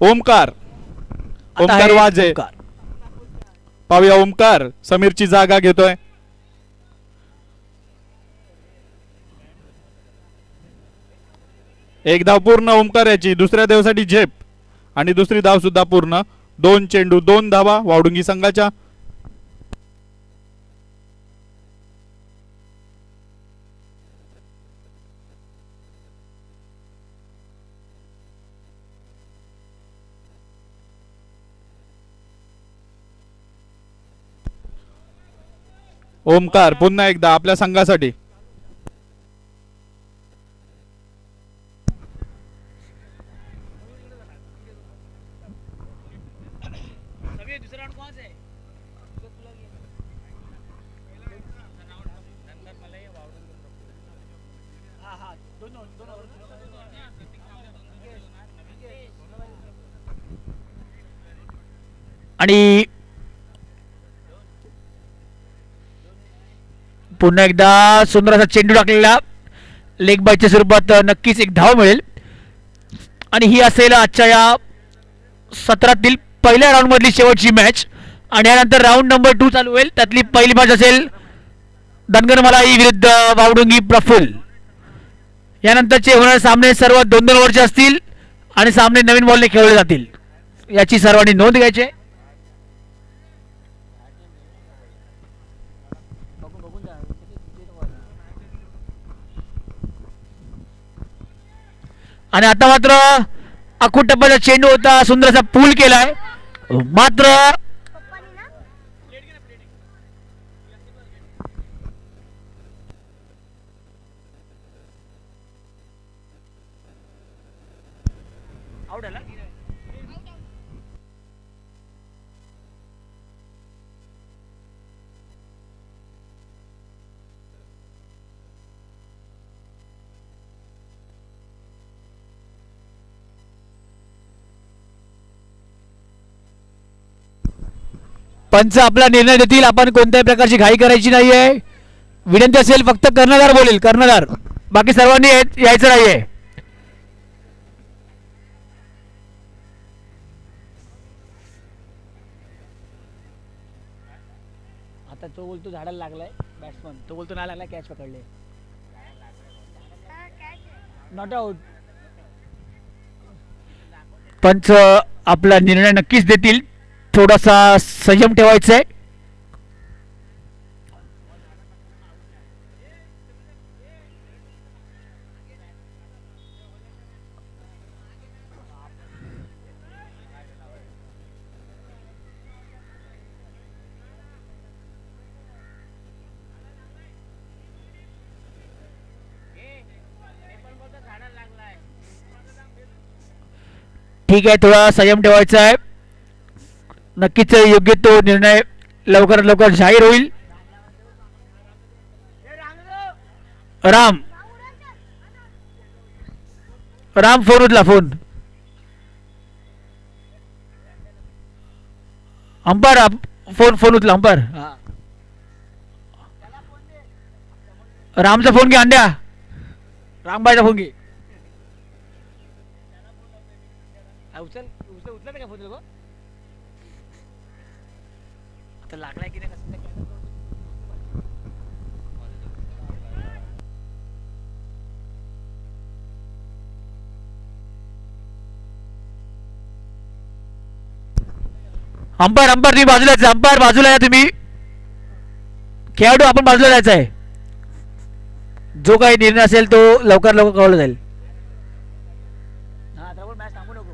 ओमकार. ओमकार वाजे. पाहूया ओमकार समीरची जागा घेतोय. एक धाव पूर्ण ओमकार याची. दुसऱ्या धावेसाठी झेप आणि दुसरी धाव सुद्धा पूर्ण. 2 चेंडू 2 धावा वावडुंगी संघाच्या. ओमकार पुन्हा एकदा आपल्या संघासाठी. आणि पुन्हा एकदा सुंदर असा चेंडू टाकलेला. लेग बायच्या स्वरूपात नक्कीच एक धाव मिळेल. आणि ही असेल आजच्या या सत्रातील पहिल्या राऊंड मधली शेवटची मॅच. आणि यानंतर राऊंड नंबर 2 चालू होईल. त्यातली पहिली मॅच असेल धनगर मलाई विरुद्ध वावडुंगी प्रफुल्ल. यानंतरचे होणारे सामने सर्व 2-2 ओव्हरचे असतील आणि सामने नवीन बॉलने खेळले जातील. याची सर्वांनी नोंद घ्यायची. आणि आता मात्र अखूट टप्प्याचा चेंडू होता. सुंदर असा पूल केलाय. मात्र पंच आपला निर्णय देतील. आपण कोणत्याही प्रकारची घाई करायची नाहीये. विनंती असेल फक्त कर्णधार बोलेल. कर्णधार बाकी सर्वांनी यायचं नाहीये. आता तो बोलतो झाडाला लागलाय बॅट्समन. तो बोलतो नाही लागलाय कॅच पकडले. Not out. पंच आपला निर्णय नक्कीच देतील. थोडासा संयम ठेवायचा आहे. ठीक आहे, थोडा संयम ठेवायचा आहे. नक्कीच योग्य तो निर्णय लवकरात लवकर जाहीर होईल. राम राम फोन उचला. Phone umpire. फोन उचला अंपायर. रामचा फोन घे. अंड्या रामबाईचा फोन घे. उचला का फोन लोक आता लागलाय की नाही कसं अंपायर तुम्ही बाजूला जायचं. अंपायर बाजूला या तुम्ही. खेळाडू आपण बाजूला जायचं आहे. जो काही निर्णय असेल तो लवकर कळवला जाईल. मॅच थांबू नको.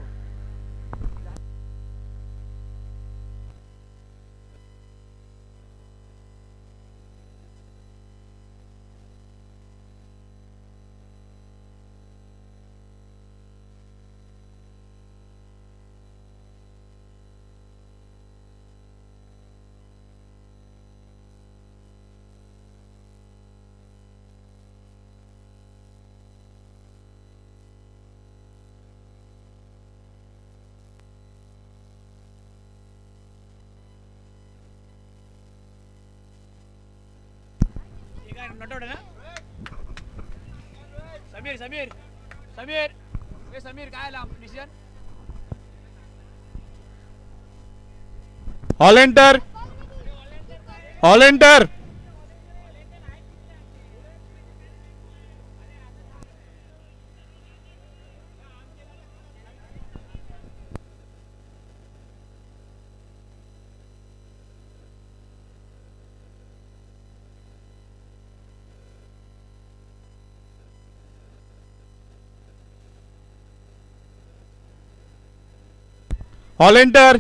समीर काय डिसिजन. ऑलेंटर ऑलेंटर ऑलेंटर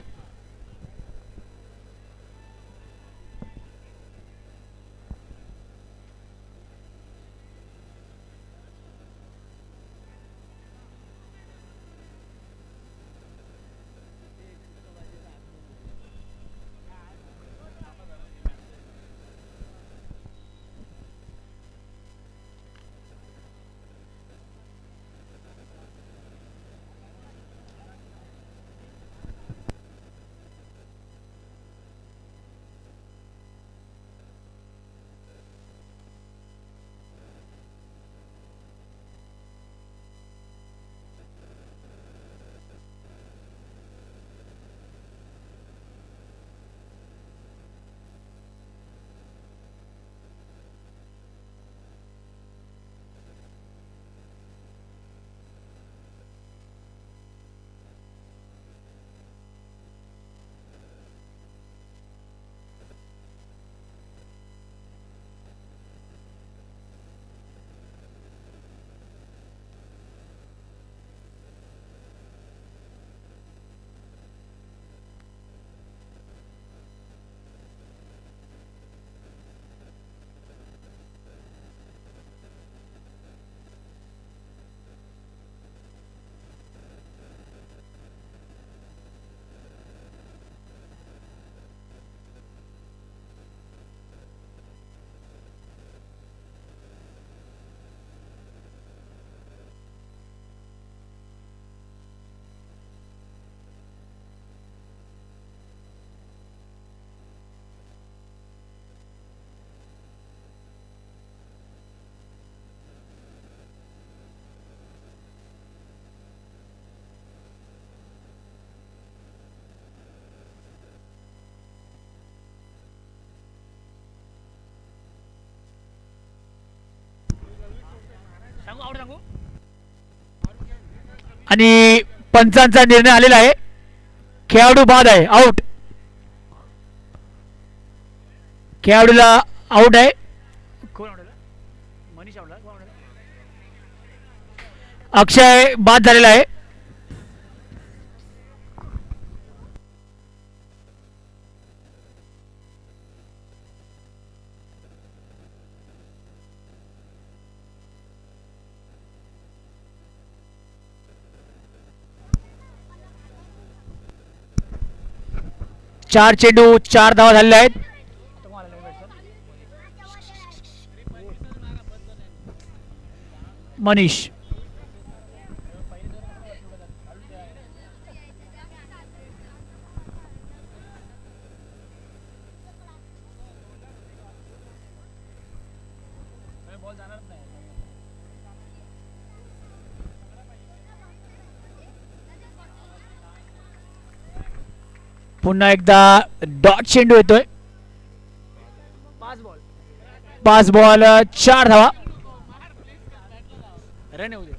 आणि पंचांचा निर्णय आलेला आहे. खेळाडू बाद आहे, आउट. खेळाडूला आउट आहे. अक्षय बाद झालेला आहे. चार चेंडू 4 धावा झालेल्या आहेत. मनीष पुन्हा एकदा डॉट चेंडू येतोय. 5 बॉल 4 धावा. रन येऊ दे.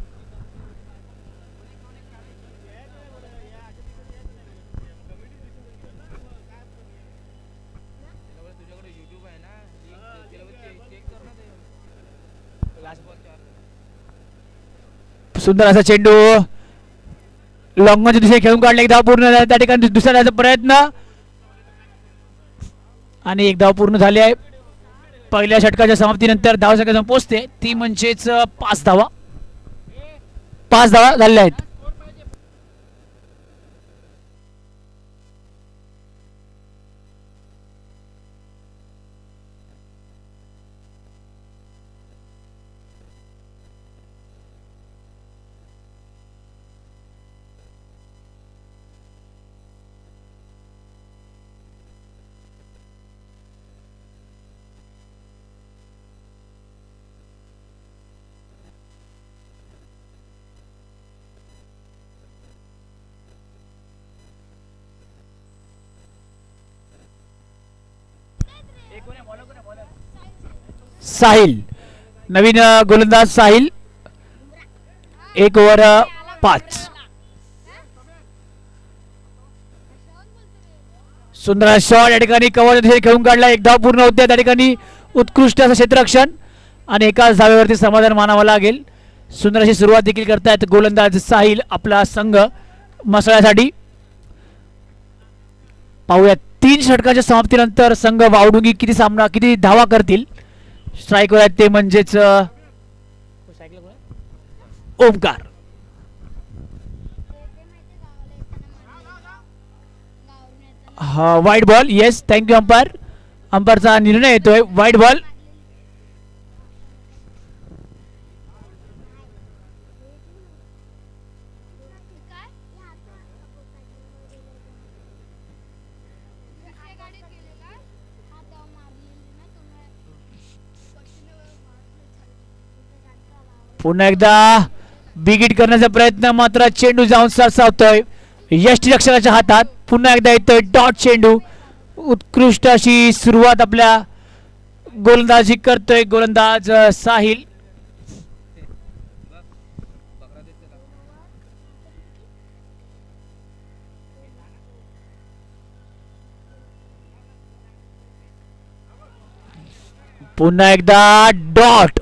सुंदर असा चेंडू लॉंगच्या दिशेने खेळून काढले. एक धाव पूर्ण झाला. त्या ठिकाणी दुसऱ्या धावाचा प्रयत्न आणि एक धाव पूर्ण झाली आहे. पहिल्या षटकाच्या समाप्तीनंतर धाव संख्या पोहोचते ती म्हणजेच 5 धावा. 5 धावा झालेल्या आहेत. साहिल नवीन गोलंदाज साहिल 1 ओव्हर 5. सुंदर शॉट या ठिकाणी कव्हर खेळून काढला. 1 धाव पूर्ण होते त्या ठिकाणी. उत्कृष्ट असं क्षेत्ररक्षण आणि एकाच धावेवरती समाधान मानावं लागेल. सुंदर अशी सुरुवात देखील करतायत गोलंदाज साहिल आपला संघ मसाळ्यासाठी. पाहूया 3 षटकांच्या समाप्तीनंतर संघ वावडुंगी किती धावा करतील. स्ट्राईकवर आहेत ते म्हणजेच ओमकार. वाईट बॉल. Yes thank you umpire. अंपायरचा निर्णय येतोय वाईट बॉल. पुन्हा एकदा बिगिट करण्याचा प्रयत्न मात्र चेंडू जाऊन सरसावतोय यष्टीरक्षकाच्या हातात. पुन्हा एकदा येतोय डॉट चेंडू. उत्कृष्ट अशी सुरुवात आपल्या गोलंदाजी करतोय गोलंदाज साहिल. पुन्हा एकदा डॉट.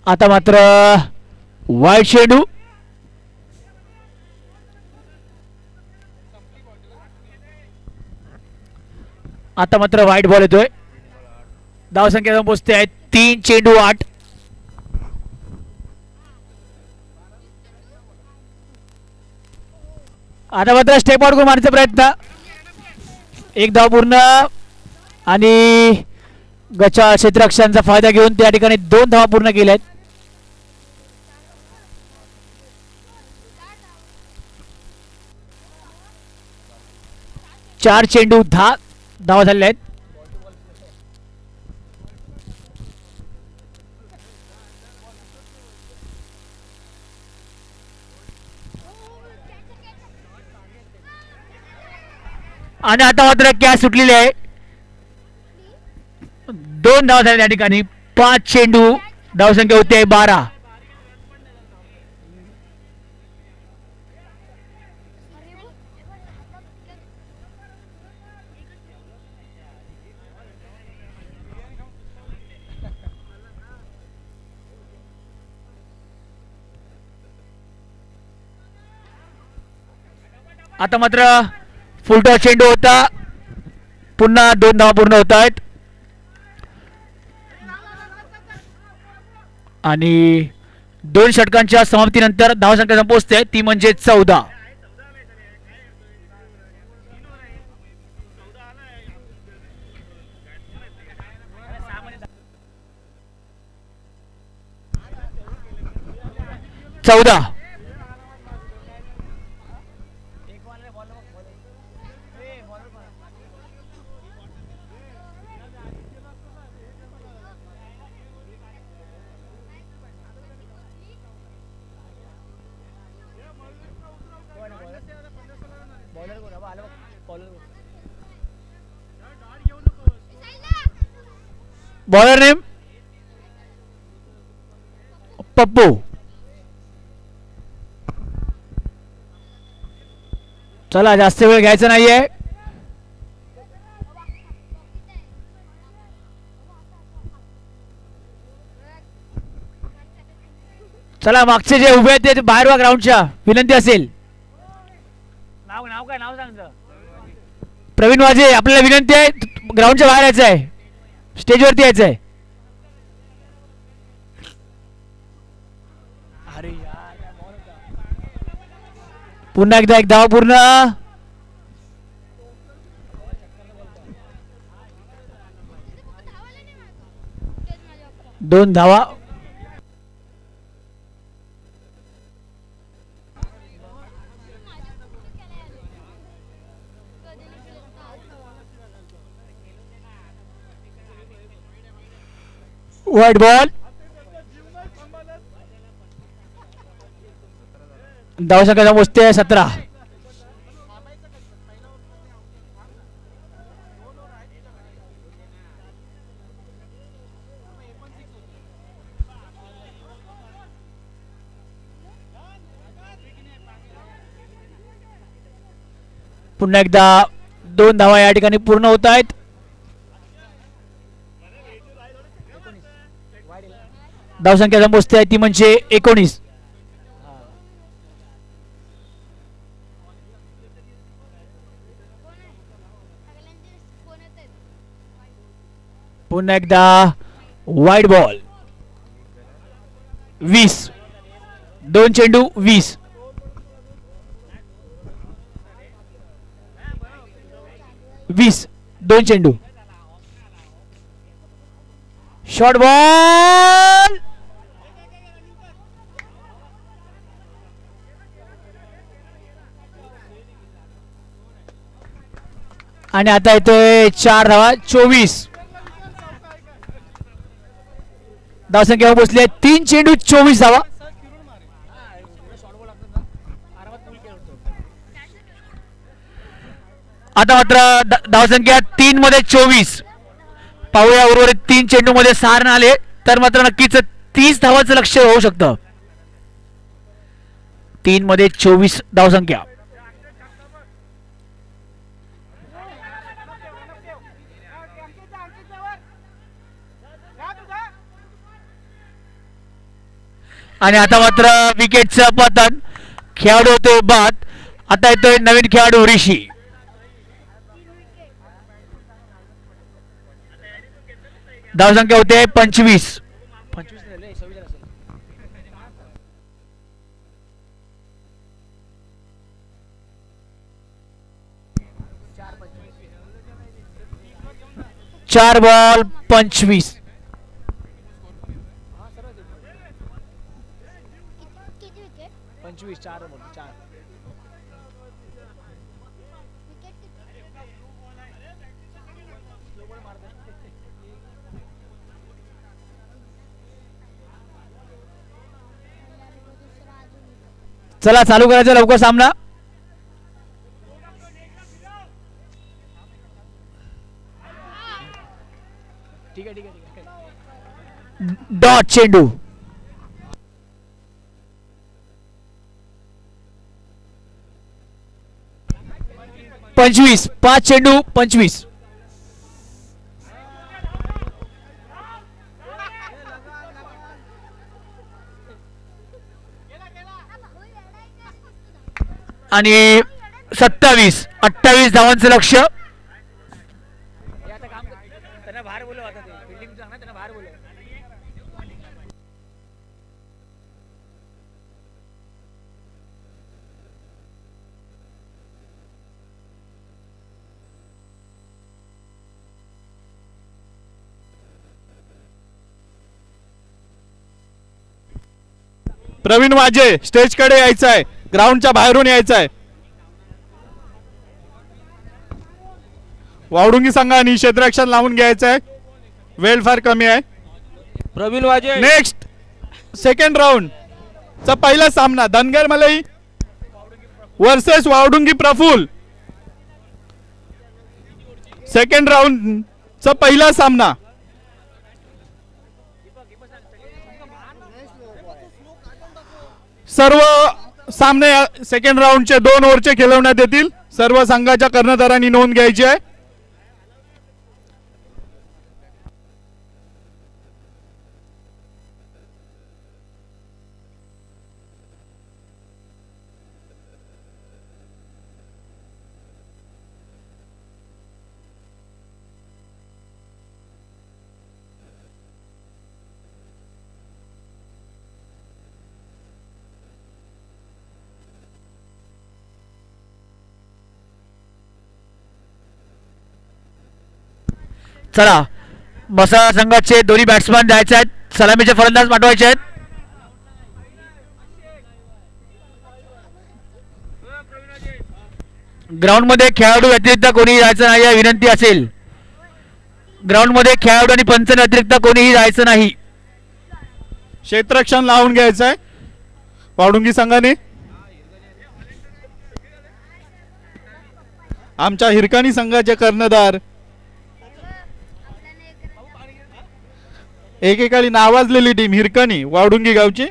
आता मात्र वाईट चेंडू. आता मात्र वाईट बॉल येतोय. धावसंख्या पोचते आहेत 3 चेंडू 8. आता मात्र स्टेप आउट करून मारण्याचा प्रयत्न. 1 धाव पूर्ण आणि गचा क्षेत्ररक्षणाचा फायदा घेऊन त्या ठिकाणी 2 धावा पूर्ण केल्या आहेत. चार चेंडू 10 धावा झालेल्या आहेत. आणि आता मात्र कॅच सुटलेली आहे. 2 धावा झाल्या त्या ठिकाणी. 5 चेंडू धावसंख्या होते 12. आता मात्र फुलटॉस चेंडू होता. पुन्हा 2 धावा पूर्ण होत आहेत आणि 2 षटकांच्या समाप्तीनंतर धावसंख्या पोहोचते ती म्हणजे 14. Bowler name Pappu. चला जास्त वेळ घ्यायचा नाहीये. चला मागचे जे उभे आहेत ते बाहेर वा ग्राउंडच्या विनंती असेल. नाव काय नाव सांग. प्रवीण वाजे आपल्याला विनंती आहे ग्राउंडच्या बाहेर यायचं आहे. स्टेजवरती यायचं आहे. अरे पुन्हा एकदा 1 धाव पूर्ण. दोन धावा. White ball. धावसंख्या मोजते आहे 17. पुन्हा एकदा 2 धावा या ठिकाणी पूर्ण होत आहेत. धावसंख्या मोजते आहे ती म्हणजे 19. पुन्हा एकदा वाईड बॉल. 20. 2 चेंडू 20. वीस 2 चेंडू. Short ball. आणि आता येतोय 4 धावा 24. धावसंख्या पोहोचली आहे 3 चेंडू 24 धावा. आता मात्र धावसंख्या 3 मध्ये 24. पाहूया उर्वरित 3 चेंडू मध्ये 6 रन आले तर मात्र नक्कीच 30 धावांचं लक्ष्य होऊ शकतं. 3 मध्ये 24 धावसंख्या. आणि आता मात्र विकेटचं पतन. खेळाडू होतो बाद. आता येतोय नवीन खेळाडू ऋषी. धावसंख्या होते 25. चार बॉल 25. चला चालू करायचं लवकर सामना. डॉट चेंडू. 25. 5 चेंडू 25. आणि 27. 28 धावांचं लक्ष. प्रवीण वाजे स्टेज कडे यायचं आहे. ग्राउंडच्या बाहेरून यायचं आहे. वावडुंगी संघाने क्षेत्ररक्षण लावून घ्यायचं आहे. वेळ फार कमी आहे. प्रवीण वाजे नेक्स्ट सेकंड राऊंड चा पहिला सामना धनगर मलई वर्सेस वावडुंगी प्रफुल. सेकंड राऊंड चा पहिला सामना. सर्व सामने सेकंड राऊंडचे 2 ओव्हरचे खेळवण्यात येतील. सर्व संघाच्या कर्णधारांनी नोंद घ्यायची आहे. चला मसाला संघाचे दोन्ही बॅट्समॅन जायचे आहेत. सलामीचे फलंदाज पाठवायचे आहेत. ग्राउंड मध्ये खेळाडू व्यतिरिक्त कोणी जायचं नाही विनंती असेल. ग्राउंड मध्ये खेळाडू आणि पंच व्यतिरिक्त कोणीही जायचं नाही. क्षेत्ररक्षण लावून घ्यायचं आहे वावडुंगी संघाने. आमच्या हिरकणी संघाचे कर्णधार एकेकाळी नावाजलेली टीम हिरकणी वावडुंगी गावची.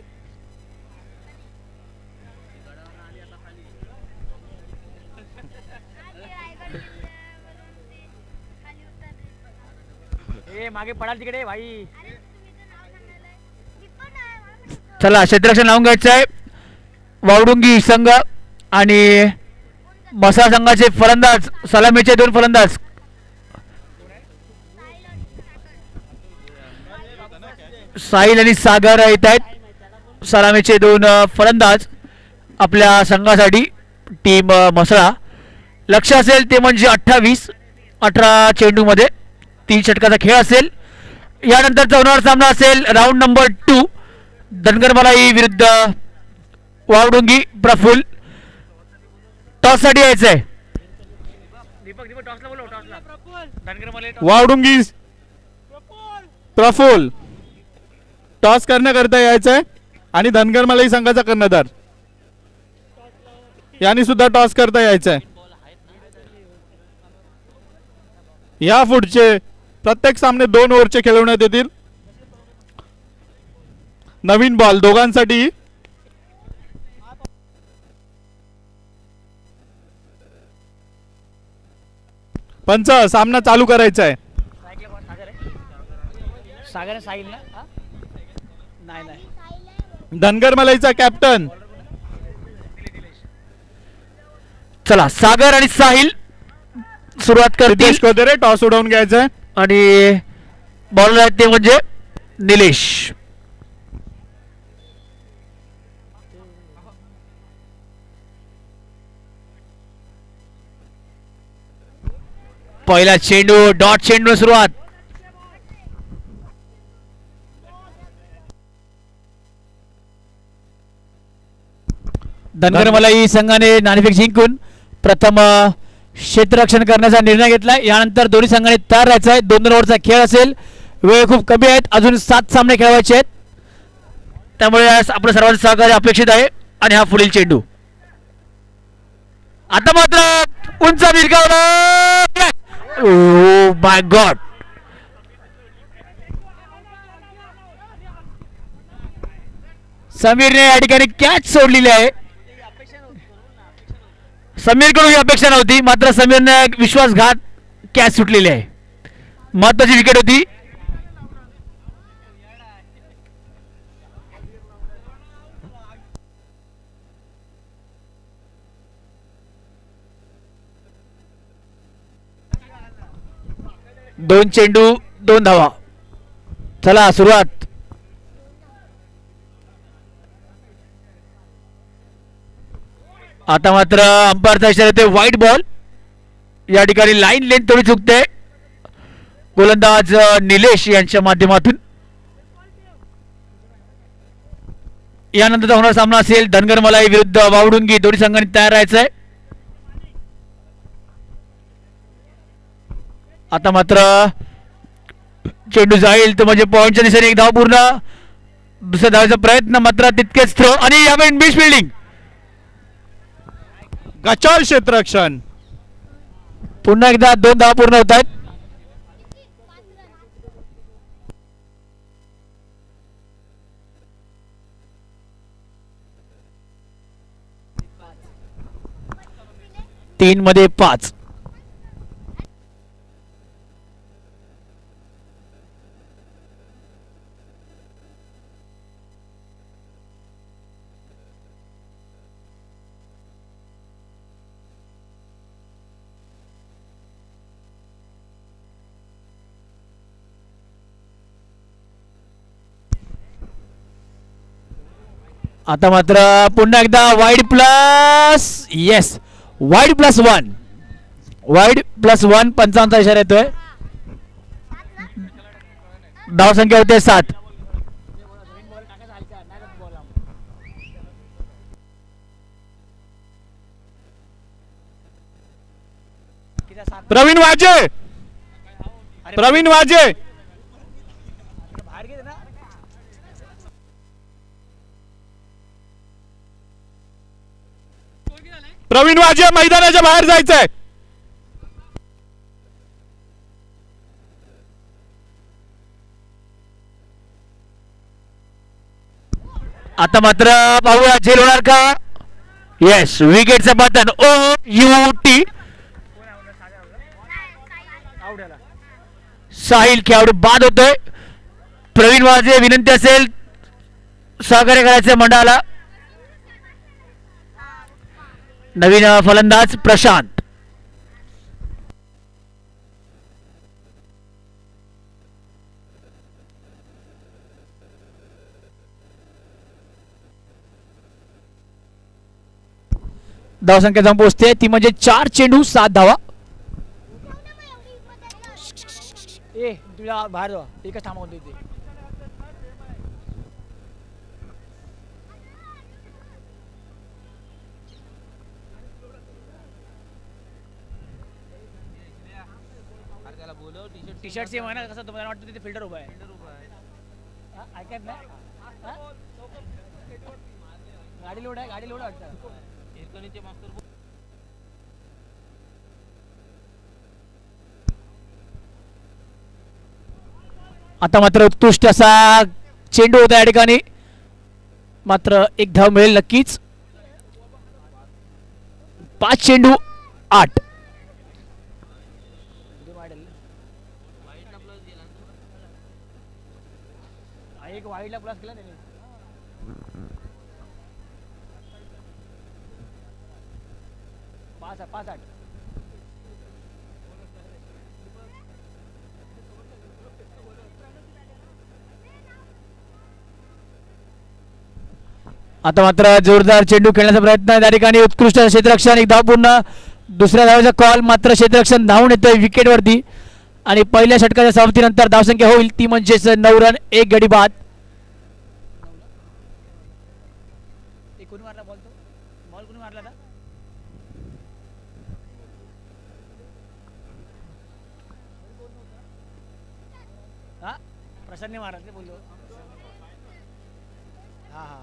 मागे पडाल तिकडे भाई. चला क्षेत्ररक्षण लावून घ्यायचं आहे. वावडुंगी संघ आणि मसाळ संघाचे फलंदाज सलामीचे 2 फलंदाज. साहिल आणि सागर येत आहेत. सलामीचे 2 फलंदाज आपल्या संघासाठी टीम मसळा. लक्ष असेल ते म्हणजे 18 चेंडू मध्ये 3 षटकाचा खेळ असेल. यानंतरचा होणारा सामना असेल राऊंड नंबर 2 धनगर मलाई विरुद्ध वावडुंगी प्रफुल. टॉस साठी यायचंय. वावडुंगी प्रफुल टॉस करण्याकरता यायचंय आणि धनगर मलाई संघाचा कर्णधार यांनी सुद्धा टॉस करता यायचंय. या पुढचे प्रत्येक सामने 2 ओव्हरचे खेळवण्यात येतील. नवीन बॉल दोघांसाठी. पंच सामना चालू करायचा आहे. धनगर मलाईचा कॅप्टन. चला सागर आणि साहिल सुरुवात रितेश करतील. कोदेरे टॉस उडवून घ्यायचा आहे आणि बॉलर आहेत ते म्हणजे निलेश. पहिला चेंडू डॉट चेंडू सुरुवात. धनगर मलाई संघाने नाणेफेक जिंकून प्रथम क्षेत्ररक्षण करण्याचा निर्णय घेतलाय. यानंतर दोन्ही संघाने तयार राहायचं आहे. 2 ओव्हरचा खेळ असेल. वेळ खूप कमी आहेत. अजून 7 सामने खेळवायचे आहेत. त्यामुळे आपलं सर्वांचं सहकार्य अपेक्षित आहे. आणि हा पुढील चेंडू आता मात्र उंच भिरकावला. Oh my God. समीरने या ठिकाणी कॅच सोडलेली आहे. समीरकडून ही अपेक्षा नव्हती मात्र समीरने विश्वासघात कॅच सुटलेली आहे. महत्वाची विकेट होती. दोन चेंडू 2 धावा. चला सुरुवात. आता मात्र अंपायरचा इशारा येते व्हाईट बॉल. या ठिकाणी लाईन लेंथ थोडी चुकते गोलंदाज निलेश यांच्या माध्यमातून. यानंतरचा होणारा सामना असेल धनगर मलाई विरुद्ध वावडुंगी. दोन्ही संघांनी तयार राहायचं आहे. आता मात्र चेंडू जाईल तो म्हणजे पॉईंटच्या दिशेने 1 धाव पूर्ण. दुसऱ्या धावेचा प्रयत्न मात्र तितकेच थ्रो आणि यावेळी मिस फिल्डिंग. गचाल क्षेत्ररक्षण. पुन्हा एकदा 2 धावा पूर्ण होत आहेत. तीन मध्ये 5. आता मात्र पुन्हा एकदा wide plus. Yes wide +1. Wide +1 55चा इशारा येतोय. धाव संख्या होते 7. प्रवीण वाजे प्रवीण वाजे. प्रवीण वाजे मैदानाच्या बाहेर जायचंय. आता मात्र पाहूया झेल होणार का. येस, विकेटचं पतन. OUT साहिल खेळाडू बाद होतोय. प्रवीण वाजे विनंती असेल सहकार्य करायचे मंडळाला. नवीन फलंदाज प्रशांत. धावसंख्या जाऊन पोहोचते ती म्हणजे 4 चेंडू 7 धावा. तुला बाहेर जावा, एकच थांबवून देते. टी शर्ट सेम आहे ना, कसं तुम्हाला वाटतं तिथे फिल्टर उभा आहे. ऐकत नाही. गाडी लोड आहे, गाडी लोड वाटतं. आता मात्र उत्कृष्ट असा चेंडू होता या ठिकाणी. मात्र एक धाव मिळेल नक्कीच. 5 चेंडू 8. एक वाईडला प्लस केला त्याने. पाच आठ. आता मात्र जोरदार चेंडू खेळण्याचा प्रयत्न त्या ठिकाणी. उत्कृष्ट क्षेत्ररक्षण, एक धाव पूर्ण. दुसऱ्या धावेचा कॉल. मात्र क्षेत्ररक्षण धावून येतोय विकेट वरती आणि पहिल्या षटकाच्या समाप्तीनंतर धावसंख्या होईल ती म्हणजेच 9 रन 1 गडी बाद. कोणी मारला बॉल? तो बॉल कोणी मारला ना? हा, प्रशांतने मारला ते बोललो. हा हा.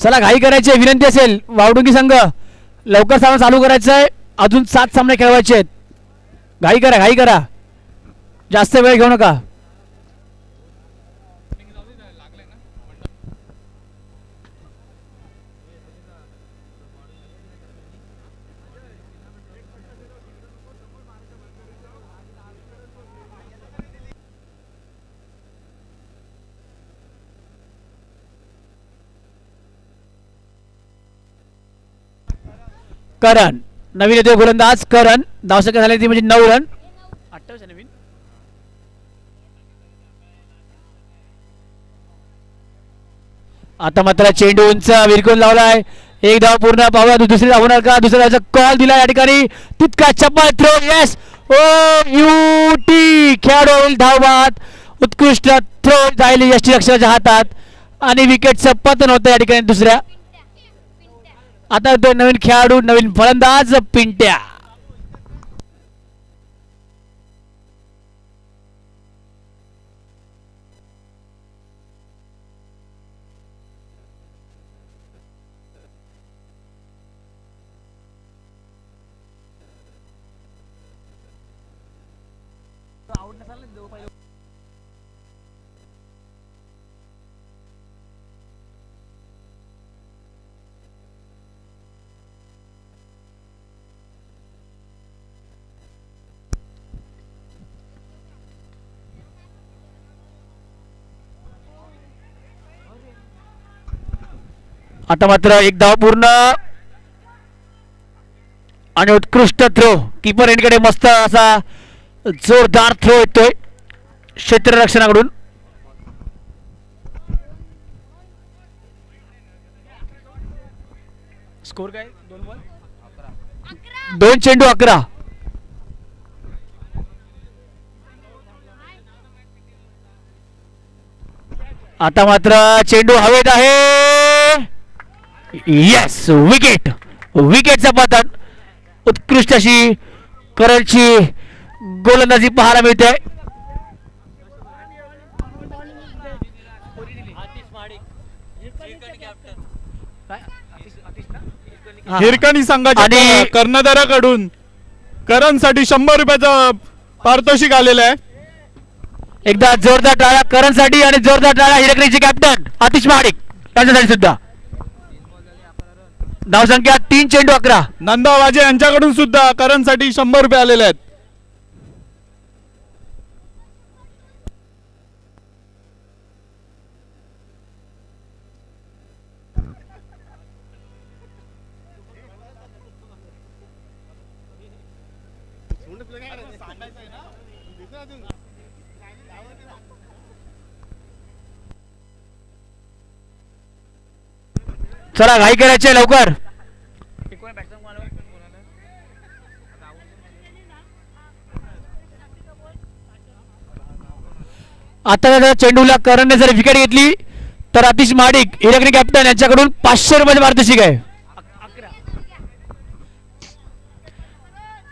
चला, घाई करायची विनंती असेल. वावडुंगी संघ लवकर सामना चालू करायचा आहे. अजून 7 सामने खेळवायचे आहेत. घाई करा, घाई करा, जास्त वेळ घेऊ नका. करण नवीन येतोय गोलंदाज. करण धावसंख्या झाली ती म्हणजे 9 रन. 28 नवीन. आता मात्र चेंडू उंच विरकून लावलाय. एक धाव पूर्ण. पाहूया दुसरी धाव होणार का. दुसऱ्या धावचा कॉल दिला या ठिकाणी. तितका चप्पल थ्रो. येस, OUT खेळाडू होईल धाव बाद. उत्कृष्ट थ्रो जाईल यष्टीरक्षकाच्या हातात आणि विकेटचं पतन होतं या ठिकाणी दुसऱ्या. आता तो नवीन खेळाडू, नवीन फलंदाज पिंट्या. आता मात्र एक धाव पूर्ण आणि उत्कृष्ट थ्रो. कीपर एंडकडे मस्त असा जोरदार थ्रो येतोय क्षेत्ररक्षणाकडून. स्कोर काय? 2 चेंडू 11. आता मात्र चेंडू हवेत आहे. Yes, wicket. विकेटचा पतन. उत्कृष्ट अशी करणची गोलंदाजी पाहायला मिळते. हिरकणी संघाच्या आणि- कर्णधाराकडून करणसाठी 100 रुपयाचं पारितोषिक आलेलं आहे. एकदा जोरदार टाळ्या करणसाठी आणि जोरदार टाळ्या हिरकणीचे कॅप्टन आतिश महाडिक त्यांच्यासाठी सुद्धा. धावसंख्या 3 चेंडू 11. नंदा वाजे यांच्याकडून सुद्धा करणसाठी 100 रुपये आलेले आहेत. चला घाई करायचे लवकर. आता जर चेंडूला करणने जर विकेट घेतली तर आतिश महाडिक हिरकणी कॅप्टन यांच्याकडून 500 रुपयाचे पारितोषिक आहे.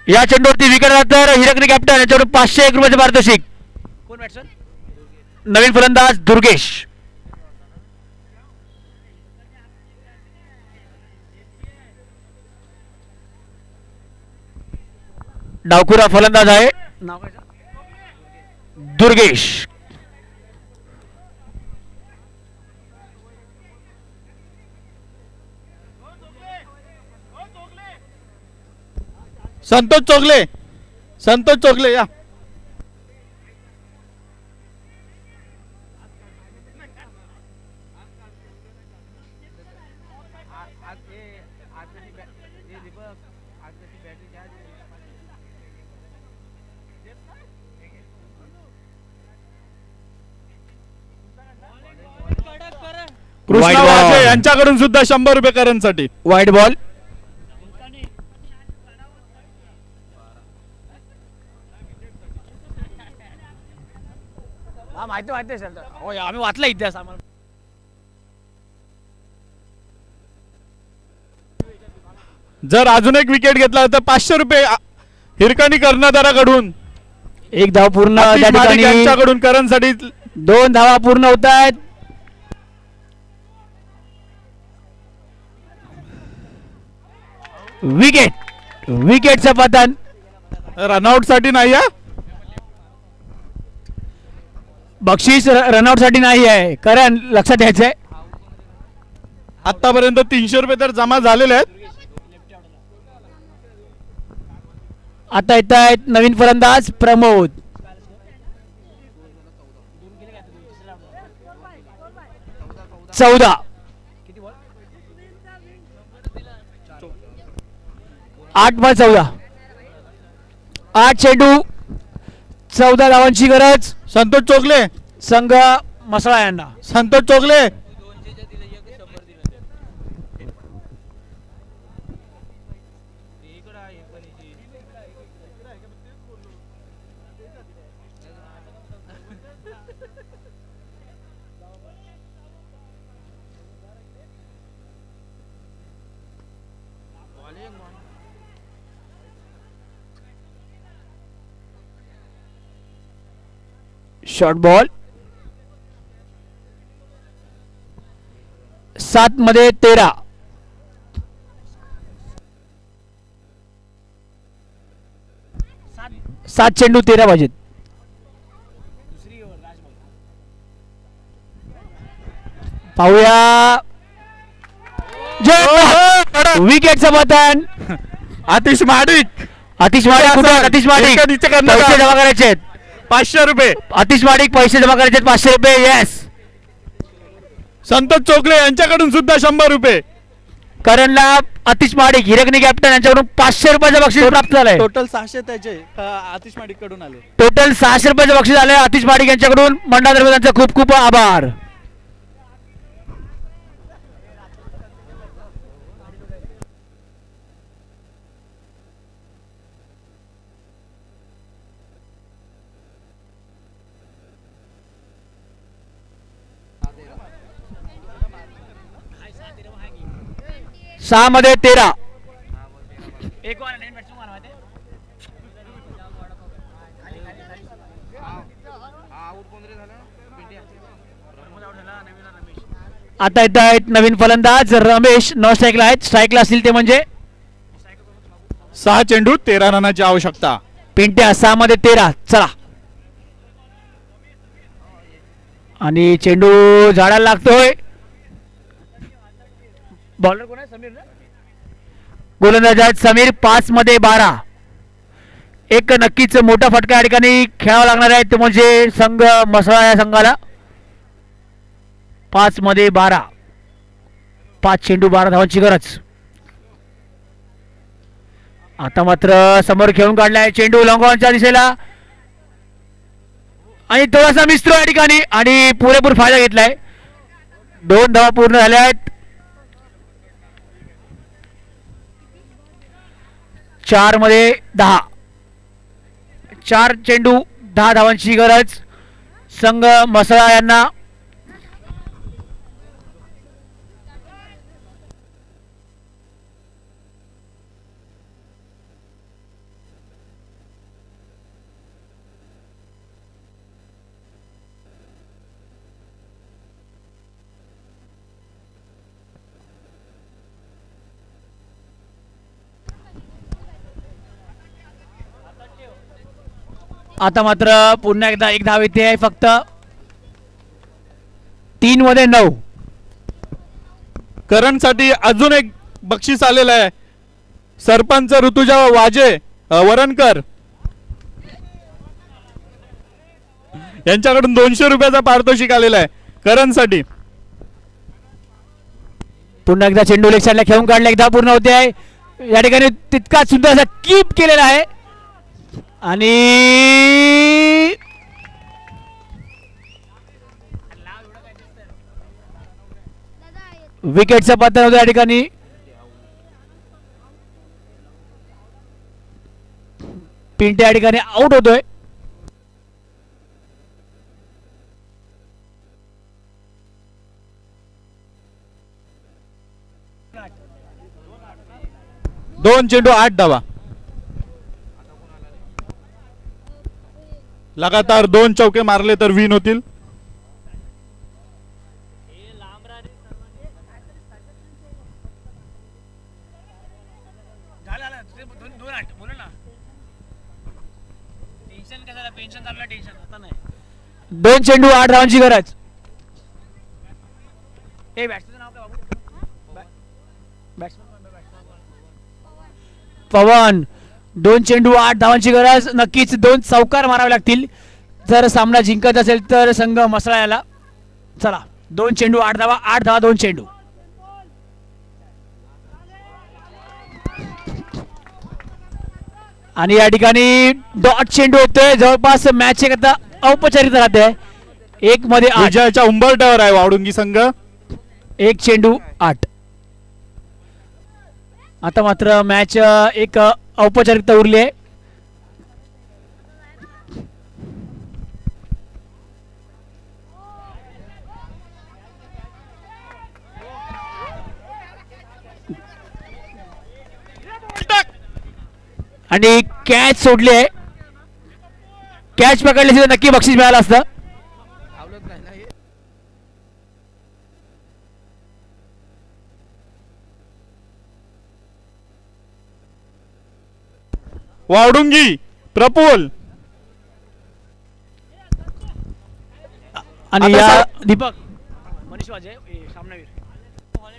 या चेंडूवरती विकेट आला तर हिरकणी कॅप्टन यांच्याकडून 501 रुपयाचे पारितोषिक. नवीन फलंदाज दुर्गेश. डावखुरा फलंदाज आहे दुर्गेश. संतोष चोगले. संतोष चोगले या. Krishna White ball. वाजे यांच्याकडून सुद्धा 100 रुपये करणसाठी. White ball. माहिती आम्ही वाचला इतिहास आम्हाला. जर अजून एक विकेट घेतला तर 500 रुपये हिरकणी कर्णधाराकडून. एक धाव पूर्ण. आतिश त्या महाडिक ठिकाणी यांच्याकडून करणसाठी 2 धावा पूर्ण होत आहेत. विकेट. विकेटचं पतन. रनआउट साठी नाही आहे. बक्षीस रनआउट साठी नाही आहे. करण लक्षात घ्यायचंय. आतापर्यंत 300 रुपये तर जमा झालेले आहेत. आता येत आहेत नवीन फलंदाज प्रमोद. चौदा. 8/14. 8 चेंडू 14 धावांची गरज. संतोष चोगले. संघ मसळा यांना. संतोष चोगले. Short ball. 7 मध्ये 13. 7 चेंडू 13 पाहिजेत. पाहूया. विकेटचं पतन. आतिश महाडिक. आतिश महाडिक कुठे? आतिश महाडिक हिरकणीचे कर्णधार. पैसे जमा करायचे आहेत. 500 रुपये. आतिश महाडिक पैसे जमा करायचे आहेत. 500 रुपये. येस. संतोष चोगले यांच्याकडून सुद्धा 100 रुपये. करणला आतिश महाडिक हिरकणी कॅप्टन यांच्याकडून 500 रुपयाचं बक्षीस प्राप्त झालंय. टोटल 600 त्याचे आतिश महाडिक कडून आले. टोटल 600 रुपयाचं बक्षीस आलंय आतिश महाडिक यांच्याकडून. मंडळातर्फे त्यांचे खूप खूप आभार. 6 मध्ये 13. आता येत आहेत नवीन फलंदाज रमेश. न स्ट्राईकला आहेत. स्ट्राईकला असतील ते म्हणजे 6 चेंडू 13 रनाची आवश्यकता. पिंट्या. 6 मध्ये 13. चला आणि चेंडू झाडाला लागतोय. बॉलर कोण आहे? समीर ना. गोलंदाज आहेत समीर. 5 मध्ये 12. एक नक्कीच मोठा फटका या ठिकाणी खेळावा लागणार आहे, तो म्हणजे संघ मसळा या संघाला. 5 मध्ये 12. 5 चेंडू 12 धावांची गरज. आता मात्र समोर खेळून काढलाय चेंडू लॉंगॉनच्या दिशेला आणि थोडासा मिस्त्रो या ठिकाणी आणि पुरेपूर फायदा घेतलाय. 2 धावा पूर्ण झाल्या आहेत. 4 मध्ये 10. 4 चेंडू 10 धावांची गरज संघ मसळा यांना. आता मात्र पुन्हा एकदा 1 धाव येते आहे फक्त. 3 मध्ये 9. करणसाठी अजून एक बक्षीस आलेलं आहे. सरपंच ऋतुजा वाजे वरणकर यांच्याकडून 200 रुपयाचा पारितोषिक आलेला आहे करणसाठी. पुन्हा एकदा चेंडू लेग साईडला खेळून काढला. 1 धाव पूर्ण होते आहे. या ठिकाणी तितका सुंदर असा कीप केलेला आहे आणि विकेटचं पतन होतं या ठिकाणी. पिंटे या ठिकाणी आउट होतोय. दोन चेंडू 8 धावा. लगातार 2 चौके मारले तर विन होतील. दोन चेंडू 8 धावांची गरज. पवन. 2 चेंडू 8 धावांची गरज. नक्कीच 2 चौकार मारावे लागतील जर सामना जिंकत असेल तर संघ मसळा याला. चला 2 चेंडू 8 धावा. 8 धावा 2 चेंडू. आणि या ठिकाणी डॉट चेंडू होतोय. जवळपास मॅच एक आता औपचारिकता राहते. 1 मध्ये 8. विजयाच्या उंबरठ्यावर आहे वावडुंगी संघ. 1 चेंडू 8. आता मात्र मॅच एक औपचारिकता उरली आहे. आणि कॅच सोडली आहे. कॅच पकडली तर नक्की बक्षीस मिळालं असतं. वावडुंगी प्रफुल आणि या दीपक मनीष वाजे सामनावीर